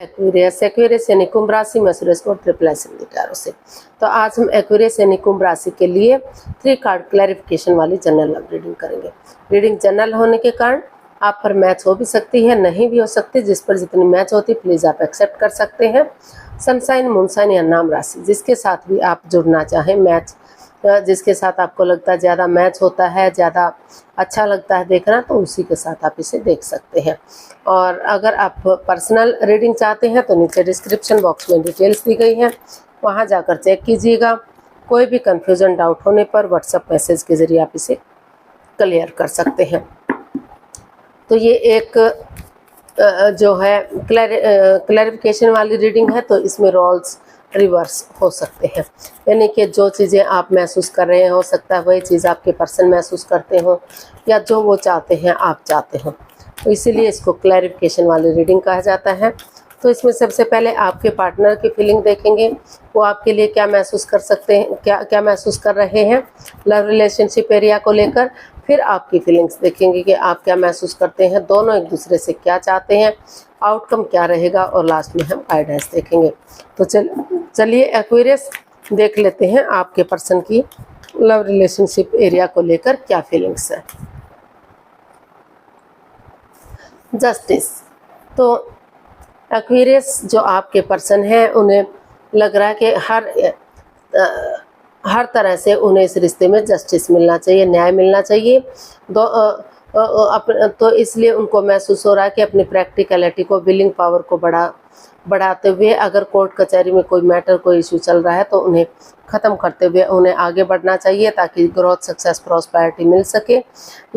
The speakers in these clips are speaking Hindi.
एक्वेरियस यानी कुंभ राशि में सूरज को ट्रिपल सितारों से। तो आज हम एक्वेरियस यानी कुंभ राशि के लिए 3 कार्ड क्लैरिफिकेशन वाली जनरल लव रीडिंग करेंगे। रीडिंग जनरल होने के कारण आप पर मैच हो भी सकती है, नहीं भी हो सकती। जिस पर जितनी मैच होती प्लीज़ आप एक्सेप्ट कर सकते हैं। सनसाइन, मूनसाइन या नाम राशि जिसके साथ भी आप जुड़ना चाहें, मैच जिसके साथ आपको लगता है ज़्यादा मैच होता है, ज़्यादा अच्छा लगता है देखना, तो उसी के साथ आप इसे देख सकते हैं। और अगर आप पर्सनल रीडिंग चाहते हैं तो नीचे डिस्क्रिप्शन बॉक्स में डिटेल्स दी गई हैं, वहां जाकर चेक कीजिएगा। कोई भी कन्फ्यूजन, डाउट होने पर व्हाट्सएप मैसेज के ज़रिए आप इसे क्लियर कर सकते हैं। तो ये एक जो है क्लैरिफिकेशन वाली रीडिंग है, तो इसमें रोल्स रिवर्स हो सकते हैं, यानी कि जो चीज़ें आप महसूस कर रहे हैं हो सकता है वही चीज़ आपके पर्सन महसूस करते हो, या जो वो चाहते हैं आप चाहते हो, तो इसीलिए इसको क्लैरिफिकेशन वाली रीडिंग कहा जाता है। तो इसमें सबसे पहले आपके पार्टनर की फीलिंग देखेंगे, वो आपके लिए क्या महसूस कर सकते हैं, क्या महसूस कर रहे हैं लव रिलेशनशिप एरिया को लेकर। फिर आपकी फीलिंग्स देखेंगे कि आप क्या महसूस करते हैं, दोनों एक दूसरे से क्या चाहते हैं, आउटकम क्या रहेगा, और लास्ट में हम गाइडेंस देखेंगे। तो चलिए एक्वेरियस देख लेते हैं आपके पर्सन की लव रिलेशनशिप एरिया को लेकर क्या फीलिंग्स है। जस्टिस। तो एक्वेरियस जो आपके पर्सन है, उन्हें लग रहा है कि हर तरह से उन्हें इस रिश्ते में जस्टिस मिलना चाहिए, न्याय मिलना चाहिए। तो इसलिए उनको महसूस हो रहा है कि अपनी प्रैक्टिकलिटी को, विलिंग पावर को बढ़ाते हुए अगर कोर्ट कचहरी में कोई मैटर, कोई इशू चल रहा है तो उन्हें ख़त्म करते हुए उन्हें आगे बढ़ना चाहिए, ताकि ग्रोथ, सक्सेस, प्रॉस्पेरिटी मिल सके।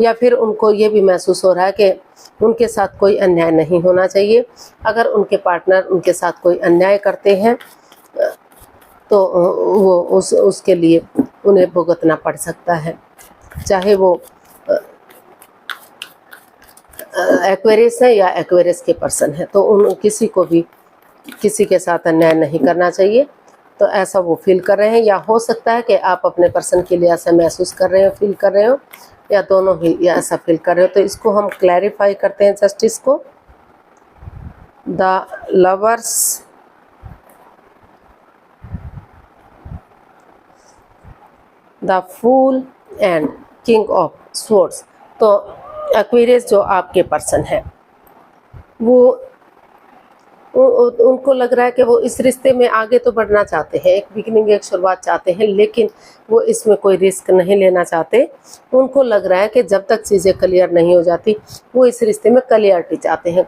या फिर उनको ये भी महसूस हो रहा है कि उनके साथ कोई अन्याय नहीं होना चाहिए। अगर उनके पार्टनर उनके साथ कोई अन्याय करते हैं तो वो उसके लिए उन्हें भुगतना पड़ सकता है, चाहे वो एक्वेरियस है या एक्वेरियस के पर्सन है। तो उन किसी को भी किसी के साथ अन्याय नहीं करना चाहिए। तो ऐसा वो फील कर रहे हैं, या हो सकता है कि आप अपने पर्सन के लिए ऐसा महसूस कर रहे हो, फील कर रहे हो, या दोनों ही या ऐसा फील कर रहे हो। तो इसको हम क्लैरिफाई करते हैं जस्टिस को। The lovers, the fool and king of swords. तो एक्वेरियस जो आपके पर्सन है, वो उनको लग रहा है कि वो इस रिश्ते में आगे तो बढ़ना चाहते हैं, एक बिगिनिंग, एक शुरुआत चाहते हैं, लेकिन वो इसमें कोई रिस्क नहीं लेना चाहते। उनको लग रहा है कि जब तक चीज़ें क्लियर नहीं हो जाती, वो इस रिश्ते में क्लियरिटी चाहते हैं,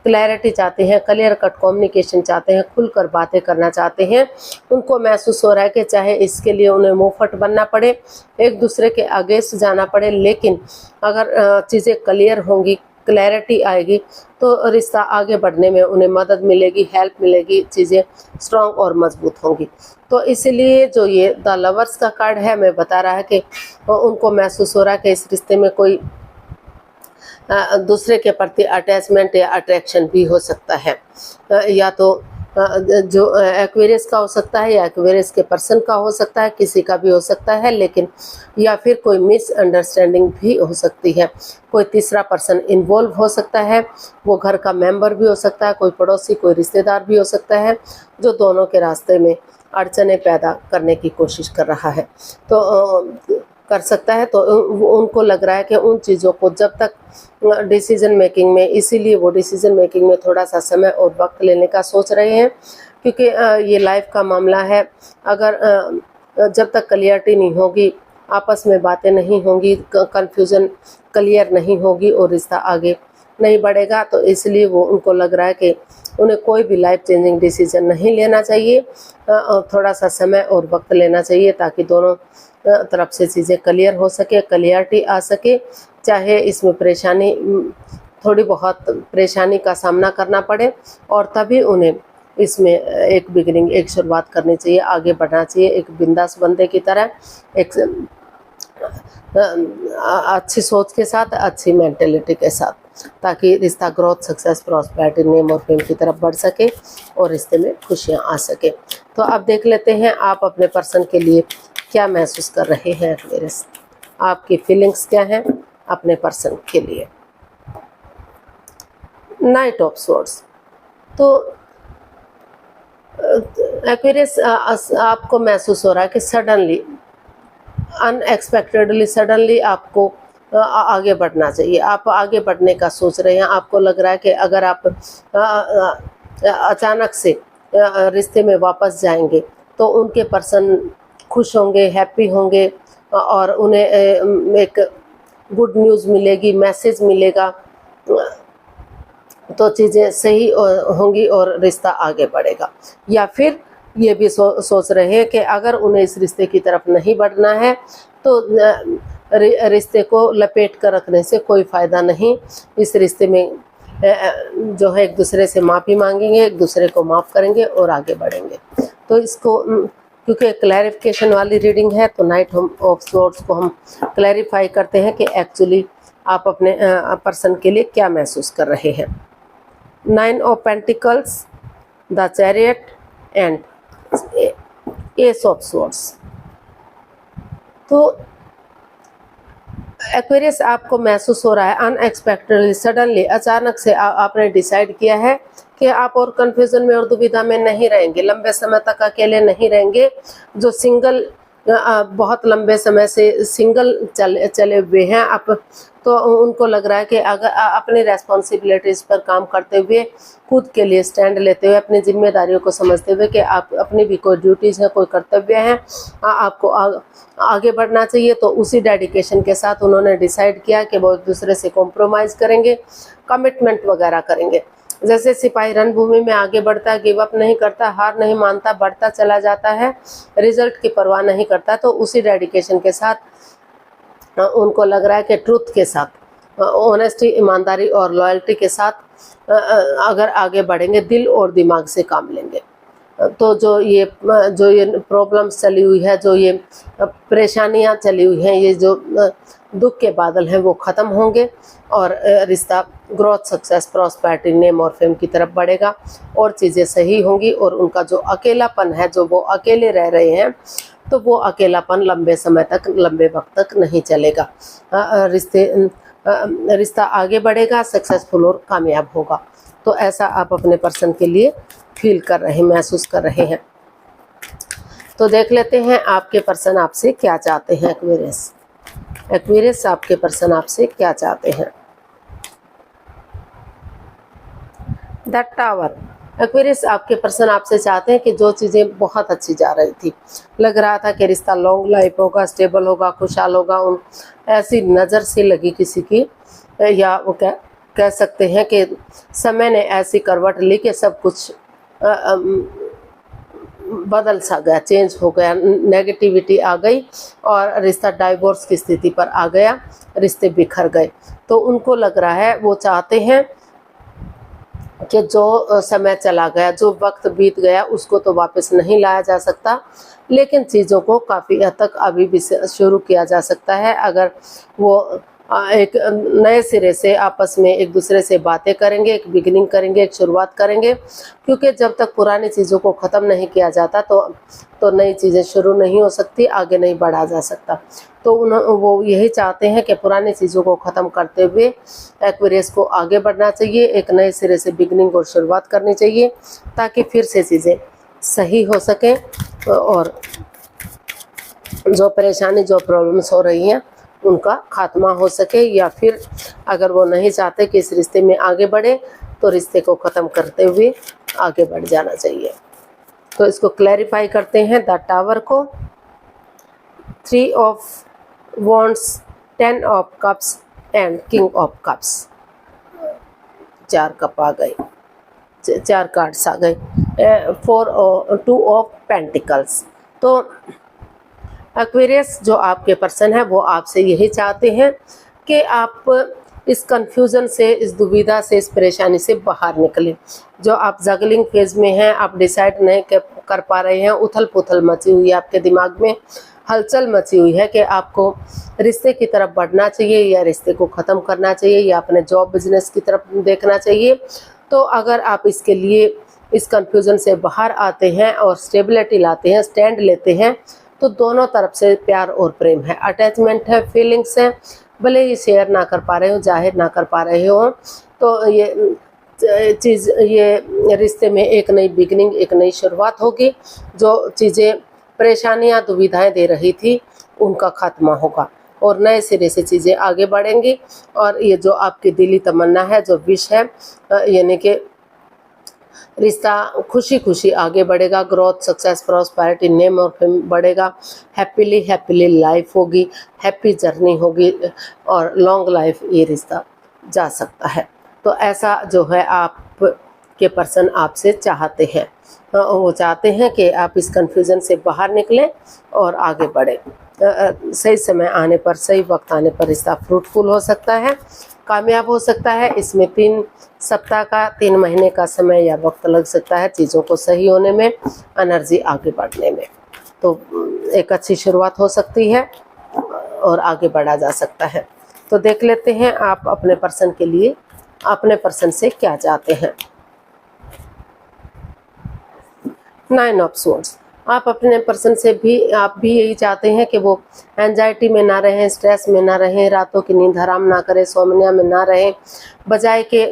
क्लैरिटी चाहते हैं, क्लियर कट कम्युनिकेशन चाहते हैं, खुलकर बातें करना चाहते हैं। उनको महसूस हो रहा है कि चाहे इसके लिए उन्हें मुंहफट बनना पड़े, एक दूसरे के अगेंस्ट जाना पड़े, लेकिन अगर चीज़ें क्लियर होंगी, क्लैरिटी आएगी, तो रिश्ता आगे बढ़ने में उन्हें मदद मिलेगी, हेल्प मिलेगी, चीज़ें स्ट्रॉन्ग और मजबूत होंगी। तो इसलिए जो ये द लवर्स का कार्ड है, मैं बता रहा है कि उनको महसूस हो रहा है कि इस रिश्ते में कोई दूसरे के प्रति अटैचमेंट या अट्रैक्शन भी हो सकता है, या तो जो एक्वेरियस का हो सकता है, या एक्वेरियस के पर्सन का हो सकता है, किसी का भी हो सकता है, लेकिन या फिर कोई मिसअंडरस्टैंडिंग भी हो सकती है। कोई तीसरा पर्सन इन्वॉल्व हो सकता है, वो घर का मेंबर भी हो सकता है, कोई पड़ोसी, कोई रिश्तेदार भी हो सकता है, जो दोनों के रास्ते में अड़चनें पैदा करने की कोशिश कर रहा है, तो कर सकता है। तो उनको लग रहा है कि उन चीज़ों को जब तक डिसीजन मेकिंग में, इसीलिए वो डिसीजन मेकिंग में थोड़ा सा समय और वक्त लेने का सोच रहे हैं, क्योंकि ये लाइफ का मामला है। अगर जब तक क्लियरिटी नहीं होगी, आपस में बातें नहीं होंगी, कंफ्यूजन क्लियर नहीं होगी और रिश्ता आगे नहीं बढ़ेगा, तो इसलिए वो उनको लग रहा है कि उन्हें कोई भी लाइफ चेंजिंग डिसीजन नहीं लेना चाहिए, थोड़ा सा समय और वक्त लेना चाहिए, ताकि दोनों तरफ से चीज़ें क्लियर हो सके, क्लियरिटी आ सके। चाहे इसमें परेशानी, थोड़ी बहुत परेशानी का सामना करना पड़े, और तभी उन्हें इसमें एक बिगिनिंग, एक शुरुआत करनी चाहिए, आगे बढ़ना चाहिए, एक बिंदास बंदे की तरह, एक अच्छी सोच के साथ, अच्छी मेंटेलिटी के साथ, ताकि रिश्ता ग्रोथ, सक्सेस, प्रॉस्पेरिटी, नेम और फेम की तरफ बढ़ सके और रिश्ते में खुशियाँ आ सके। तो अब देख लेते हैं आप अपने पर्सन के लिए क्या महसूस कर रहे हैं एक्वेरियस, आपकी फीलिंग्स क्या हैं अपने पर्सन के लिए। Night of swords. तो एक्वेरियस, आपको महसूस हो रहा है कि सडनली, अनएक्सपेक्टेडली, सडनली आपको आगे बढ़ना चाहिए। आप आगे बढ़ने का सोच रहे हैं। आपको लग रहा है कि अगर आप अचानक से रिश्ते में वापस जाएंगे तो उनके पर्सन खुश होंगे, हैप्पी होंगे, और उन्हें एक गुड न्यूज़ मिलेगी, मैसेज मिलेगा, तो चीज़ें सही होंगी और रिश्ता आगे बढ़ेगा। या फिर ये भी सोच रहे हैं कि अगर उन्हें इस रिश्ते की तरफ नहीं बढ़ना है तो रिश्ते को लपेट कर रखने से कोई फ़ायदा नहीं। इस रिश्ते में जो है एक दूसरे से माफ़ी मांगेंगे, एक दूसरे को माफ़ करेंगे और आगे बढ़ेंगे। तो इसको क्योंकि क्लैरिफिकेशन वाली रीडिंग है तो नाइट ऑफ सोर्ड्स को हम क्लैरिफाई करते हैं कि एक्चुअली आप अपने पर्सन के लिए क्या महसूस कर रहे हैं। 9 of pentacles, the chariot and S of swords. तो एक्वेरियस, आपको महसूस हो रहा है अनएक्सपेक्टेडली, सडनली, अचानक से आपने डिसाइड किया है कि आप और कन्फ्यूजन में और दुविधा में नहीं रहेंगे, लंबे समय तक अकेले नहीं रहेंगे। जो सिंगल बहुत लंबे समय से सिंगल चले हुए हैं आप, तो उनको लग रहा है कि अगर अपनी रेस्पॉन्सिबिलिटीज़ पर काम करते हुए, खुद के लिए स्टैंड लेते हुए, अपनी जिम्मेदारियों को समझते हुए कि आप अपनी भी कोई ड्यूटीज़ है, कोई कर्तव्य हैं, आपको आगे बढ़ना चाहिए। तो उसी डेडिकेशन के साथ उन्होंने डिसाइड किया कि वो एक दूसरे से कॉम्प्रोमाइज़ करेंगे, कमिटमेंट वगैरह करेंगे। जैसे सिपाही रणभूमि में आगे बढ़ता है, गिव अप नहीं करता, हार नहीं मानता, बढ़ता चला जाता है, रिजल्ट की परवाह नहीं करता, तो उसी डेडिकेशन के साथ उनको लग रहा है कि ट्रूथ के साथ, ऑनेस्टी, ईमानदारी और लॉयल्टी के साथ अगर आगे बढ़ेंगे, दिल और दिमाग से काम लेंगे, तो जो ये प्रॉब्लम्स चली हुई है, जो ये परेशानियां चली हुई हैं, ये जो दुख के बादल हैं, वो ख़त्म होंगे और रिश्ता ग्रोथ, सक्सेस, प्रॉस्पेरिटी, नेम और फेम की तरफ बढ़ेगा और चीज़ें सही होंगी। और उनका जो अकेलापन है, जो वो अकेले रह रहे हैं, तो वो अकेलापन लंबे समय तक, लंबे वक्त तक नहीं चलेगा। रिश्ता आगे बढ़ेगा, सक्सेसफुल और कामयाब होगा। तो ऐसा आप अपने पर्सन के लिए फील कर रहे हैं, महसूस कर रहे हैं। तो देख लेते हैं आपके पर्सन आपसे क्या चाहते हैं। एक्वेरियस, एक्वेरियस, आपके पर्सन आपसे क्या चाहते हैं। The tower. एक्वेरियस, आपके पर्सन आपसे चाहते हैं कि जो चीज़ें बहुत अच्छी जा रही थी, लग रहा था कि रिश्ता लॉन्ग लाइफ होगा, स्टेबल होगा, खुशहाल होगा, उन ऐसी नज़र से लगी किसी की, या वो कह सकते हैं कि समय ने ऐसी करवट ली कि सब कुछ बदल सा गया, चेंज हो गया, नेगेटिविटी आ गई और रिश्ता डाइवोर्स की स्थिति पर आ गया, रिश्ते बिखर गए। तो उनको लग रहा है, वो चाहते हैं कि जो समय चला गया, जो वक्त बीत गया, उसको तो वापस नहीं लाया जा सकता, लेकिन चीज़ों को काफ़ी हद तक अभी भी शुरू किया जा सकता है अगर वो एक नए सिरे से आपस में एक दूसरे से बातें करेंगे, एक बिगिनिंग करेंगे, एक शुरुआत करेंगे। क्योंकि जब तक पुरानी चीज़ों को ख़त्म नहीं किया जाता तो नई चीज़ें शुरू नहीं हो सकती, आगे नहीं बढ़ा जा सकता। तो वो यही चाहते हैं कि पुरानी चीज़ों को ख़त्म करते हुए एक्वेरियस को आगे बढ़ना चाहिए, एक नए सिरे से बिगिनिंग और शुरुआत करनी चाहिए, ताकि फिर से चीज़ें सही हो सकें और जो परेशानी, जो प्रॉब्लम्स हो रही हैं, उनका खात्मा हो सके। या फिर अगर वो नहीं चाहते कि इस रिश्ते में आगे बढ़े, तो रिश्ते को ख़त्म करते हुए आगे बढ़ जाना चाहिए। तो इसको क्लैरिफाई करते हैं द टावर को। 3 of wands, 10 of cups and king of cups. 4 cup आ गए, 4 कार्ड्स आ गए। 2 ऑफ पेंटिकल्स। तो एक्वेरियस, जो आपके पर्सन है, वो आपसे यही चाहते हैं कि आप इस कंफ्यूजन से, इस दुविधा से, इस परेशानी से बाहर निकलें। जो आप जगलिंग फेज में हैं, आप डिसाइड नहीं कर पा रहे हैं, उथल पुथल मची हुई है आपके दिमाग में, हलचल मची हुई है कि आपको रिश्ते की तरफ बढ़ना चाहिए या रिश्ते को ख़त्म करना चाहिए या अपने जॉब बिजनेस की तरफ देखना चाहिए। तो अगर आप इसके लिए इस कंफ्यूजन से बाहर आते हैं और स्टेबिलिटी लाते हैं, स्टैंड लेते हैं, तो दोनों तरफ से प्यार और प्रेम है, अटैचमेंट है, फीलिंग्स है। भले ही शेयर ना कर पा रहे हो, जाहिर ना कर पा रहे हो, तो ये चीज़, ये रिश्ते में एक नई बिगनिंग, एक नई शुरुआत होगी। जो चीज़ें परेशानियां दुविधाएं दे रही थी उनका खात्मा होगा और नए सिरे से चीज़ें आगे बढ़ेंगी। और ये जो आपकी दिली तमन्ना है, जो विश है, यानी कि रिश्ता खुशी खुशी आगे बढ़ेगा, ग्रोथ, सक्सेस, प्रॉस्पेरिटी, नेम और फेम बढ़ेगा, हैप्पीली लाइफ होगी, हैप्पी जर्नी होगी और लॉन्ग लाइफ ये रिश्ता जा सकता है। तो ऐसा जो है आप के पर्सन आपसे चाहते हैं, वो चाहते हैं कि आप इस कन्फ्यूज़न से बाहर निकलें और आगे बढ़ें। सही समय आने पर, सही वक्त आने पर रिश्ता फ्रूटफुल हो सकता है, कामयाब हो सकता है। इसमें 3 सप्ताह का, 3 महीने का समय या वक्त लग सकता है चीज़ों को सही होने में, एनर्जी आगे बढ़ने में। तो एक अच्छी शुरुआत हो सकती है और आगे बढ़ा जा सकता है। तो देख लेते हैं आप अपने पर्सन के लिए, अपने पर्सन से क्या चाहते हैं। 9 ऑफ स्वॉर्ड्स, आप अपने पर्सन से भी, आप भी यही चाहते हैं कि वो एंजाइटी में ना रहें, स्ट्रेस में ना रहें, रातों की नींद हराम ना करें, सोमनिया में ना रहें, बजाय के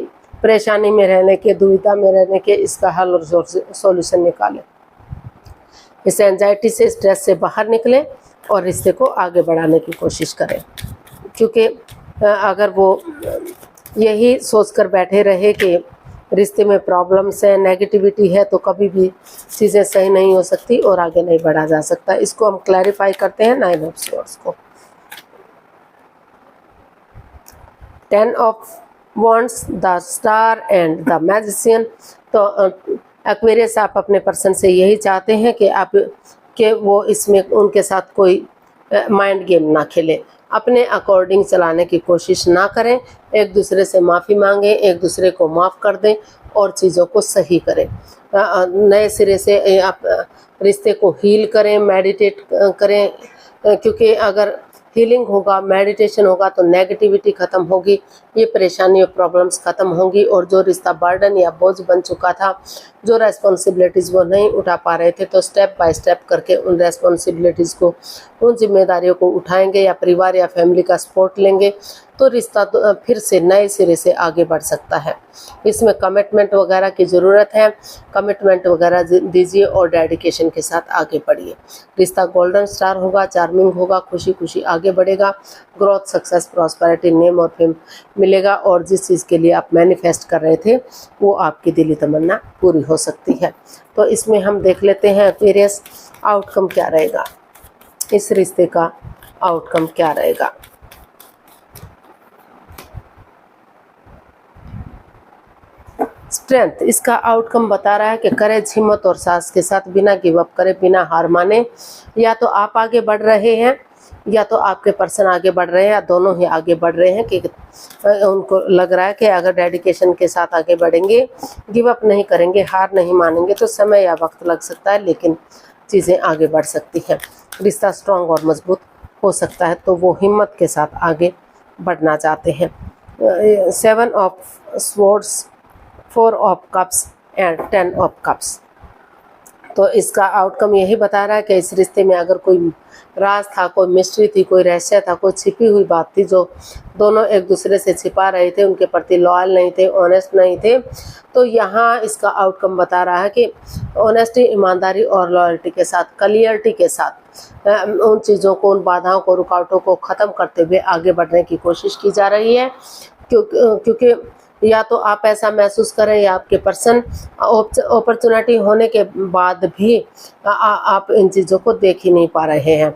परेशानी में रहने के, दुविधा में रहने के, इसका हल और सॉल्यूशन निकालें। इस एंजाइटी से, स्ट्रेस से बाहर निकलें और रिश्ते को आगे बढ़ाने की कोशिश करें। क्योंकि अगर वो यही सोचकर बैठे रहे कि रिश्ते में प्रॉब्लम्स है, नेगेटिविटी है, तो कभी भी चीज़ें सही नहीं हो सकती और आगे नहीं बढ़ा जा सकता। इसको हम क्लैरिफाई करते हैं 9 ऑफ स्वॉर्ड्स को। 10 of wands, the star and the magician. तो एक्वेरियस, आप अपने पर्सन से यही चाहते हैं कि वो इसमें उनके साथ कोई माइंड गेम ना खेले, अपने अकॉर्डिंग चलाने की कोशिश ना करें, एक दूसरे से माफ़ी मांगें, एक दूसरे को माफ़ कर दें और चीज़ों को सही करें। नए सिरे से आप रिश्ते को हील करें, मेडिटेट करें, क्योंकि अगर हीलिंग होगा, मेडिटेशन होगा तो नेगेटिविटी ख़त्म होगी, ये परेशानी और प्रॉब्लम्स ख़त्म होंगी। और जो रिश्ता बर्डन या बोझ बन चुका था, जो रेस्पॉन्सिबिलिटीज़ वो नहीं उठा पा रहे थे, तो स्टेप बाय स्टेप करके उन रेस्पॉन्सिबिलिटीज़ को, उन जिम्मेदारियों को उठाएंगे या परिवार या फैमिली का सपोर्ट लेंगे तो रिश्ता तो फिर से नए सिरे से आगे बढ़ सकता है। इसमें कमिटमेंट वगैरह की ज़रूरत है, कमिटमेंट वगैरह दीजिए और डेडिकेशन के साथ आगे बढ़िए। रिश्ता गोल्डन स्टार होगा, चार्मिंग होगा, खुशी खुशी आगे बढ़ेगा, ग्रोथ, सक्सेस, प्रॉस्पेरिटी, नेम और फेम मिलेगा और जिस चीज़ के लिए आप मैनिफेस्ट कर रहे थे वो आपकी दिली तमन्ना पूरी हो सकती है। तो इसमें हम देख लेते हैं एक्वेरियस, आउटकम क्या रहेगा, इस रिश्ते का आउटकम क्या रहेगा। स्ट्रेंथ, इसका आउटकम बता रहा है कि करेज, हिम्मत और साहस के साथ बिना गिव अप करे, बिना हार माने, या तो आप आगे बढ़ रहे हैं या तो आपके पर्सन आगे बढ़ रहे हैं, या दोनों ही आगे बढ़ रहे हैं कि उनको लग रहा है कि अगर डेडिकेशन के साथ आगे बढ़ेंगे, गिव अप नहीं करेंगे, हार नहीं मानेंगे तो समय या वक्त लग सकता है लेकिन चीज़ें आगे बढ़ सकती हैं, रिश्ता स्ट्रॉन्ग और मजबूत हो सकता है। तो वो हिम्मत के साथ आगे बढ़ना चाहते हैं। 7 of swords, 4 of cups and 10 of cups. तो इसका आउटकम यही बता रहा है कि इस रिश्ते में अगर कोई राज था, कोई मिस्ट्री थी, कोई रहस्य था, कोई छिपी हुई बात थी जो दोनों एक दूसरे से छिपा रहे थे, उनके प्रति लॉयल नहीं थे, ऑनेस्ट नहीं थे, तो यहाँ इसका आउटकम बता रहा है कि ऑनेस्टी, ईमानदारी और लॉयल्टी के साथ, क्लियरिटी के साथ उन चीज़ों को, उन बाधाओं को, रुकावटों को ख़त्म करते हुए आगे बढ़ने की कोशिश की जा रही है। क्योंकि या तो आप ऐसा महसूस करें या आपके पर्सन अपॉर्चुनिटी होने के बाद भी आप इन चीज़ों को देख ही नहीं पा रहे हैं,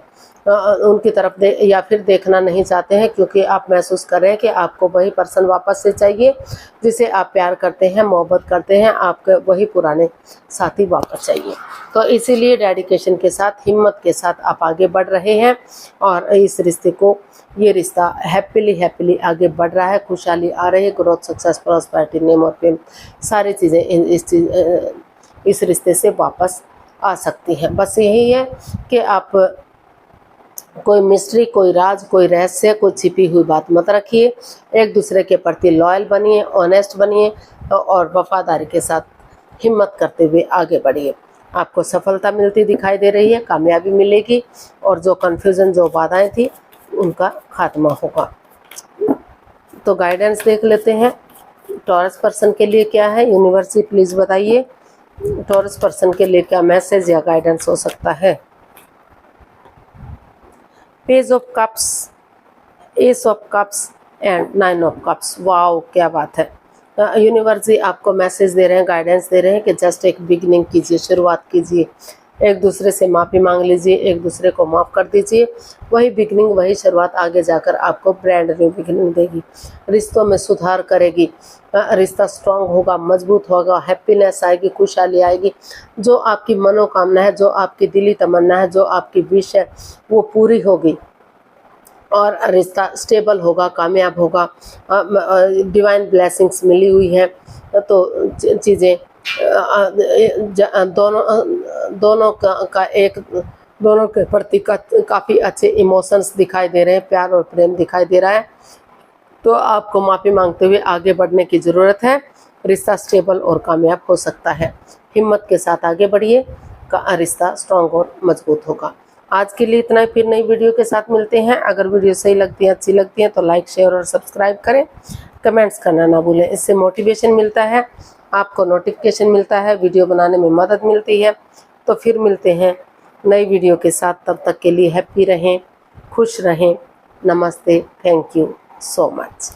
उनकी तरफ या फिर देखना नहीं चाहते हैं, क्योंकि आप महसूस कर रहे हैं कि आपको वही पर्सन वापस से चाहिए जिसे आप प्यार करते हैं, मोहब्बत करते हैं, आपके वही पुराने साथी वापस चाहिए। तो इसीलिए डेडिकेशन के साथ, हिम्मत के साथ आप आगे बढ़ रहे हैं और इस रिश्ते को, ये रिश्ता हैप्पीली आगे बढ़ रहा है, खुशहाली आ रही है, ग्रोथ, सक्सेस, प्रॉस्पेरिटी, नेम और फेम, सारी चीज़ें इस रिश्ते से वापस आ सकती हैं। बस यही है कि आप कोई मिस्ट्री, कोई राज, कोई रहस्य, कोई छिपी हुई बात मत रखिए, एक दूसरे के प्रति लॉयल बनिए, ऑनेस्ट बनिए और वफादारी के साथ हिम्मत करते हुए आगे बढ़िए। आपको सफलता मिलती दिखाई दे रही है, कामयाबी मिलेगी और जो कन्फ्यूज़न, जो बाधाएं थी उनका खात्मा होगा। तो गाइडेंस देख लेते हैं टॉरस पर्सन के लिए क्या है, यूनिवर्स जी प्लीज बताइए टॉरस पर्सन के लिए क्या मैसेज या गाइडेंस हो सकता है। Page of cups, S of cups and 9 of cups. Wow क्या बात है। यूनिवर्स जी आपको मैसेज दे रहे हैं, गाइडेंस दे रहे हैं कि जस्ट एक बिगिनिंग कीजिए, शुरुआत कीजिए, एक दूसरे से माफ़ी मांग लीजिए, एक दूसरे को माफ़ कर दीजिए। वही बिगिनिंग, वही शुरुआत आगे जाकर आपको ब्रांड न्यू बिगिनिंग देगी, रिश्तों में सुधार करेगी, रिश्ता स्ट्रांग होगा, मजबूत होगा, हैप्पीनेस आएगी, खुशहाली आएगी। जो आपकी मनोकामना है, जो आपकी दिली तमन्ना है, जो आपकी विश है वो पूरी होगी और रिश्ता स्टेबल होगा, कामयाब होगा। डिवाइन ब्लेसिंग्स मिली हुई हैं तो चीज़ें दोनों के प्रति काफ़ी अच्छे इमोशंस दिखाई दे रहे हैं, प्यार और प्रेम दिखाई दे रहा है। तो आपको माफ़ी मांगते हुए आगे बढ़ने की ज़रूरत है, रिश्ता स्टेबल और कामयाब हो सकता है। हिम्मत के साथ आगे बढ़िए, रिश्ता स्ट्रांग और मजबूत होगा। आज के लिए इतना ही, फिर नई वीडियो के साथ मिलते हैं। अगर वीडियो सही लगती है, अच्छी लगती है तो लाइक शेयर और सब्सक्राइब करें, कमेंट्स करना ना भूलें। इससे मोटिवेशन मिलता है, आपको नोटिफिकेशन मिलता है, वीडियो बनाने में मदद मिलती है। तो फिर मिलते हैं नई वीडियो के साथ, तब तक के लिए हैप्पी रहें, खुश रहें। नमस्ते, थैंक यू सो मच।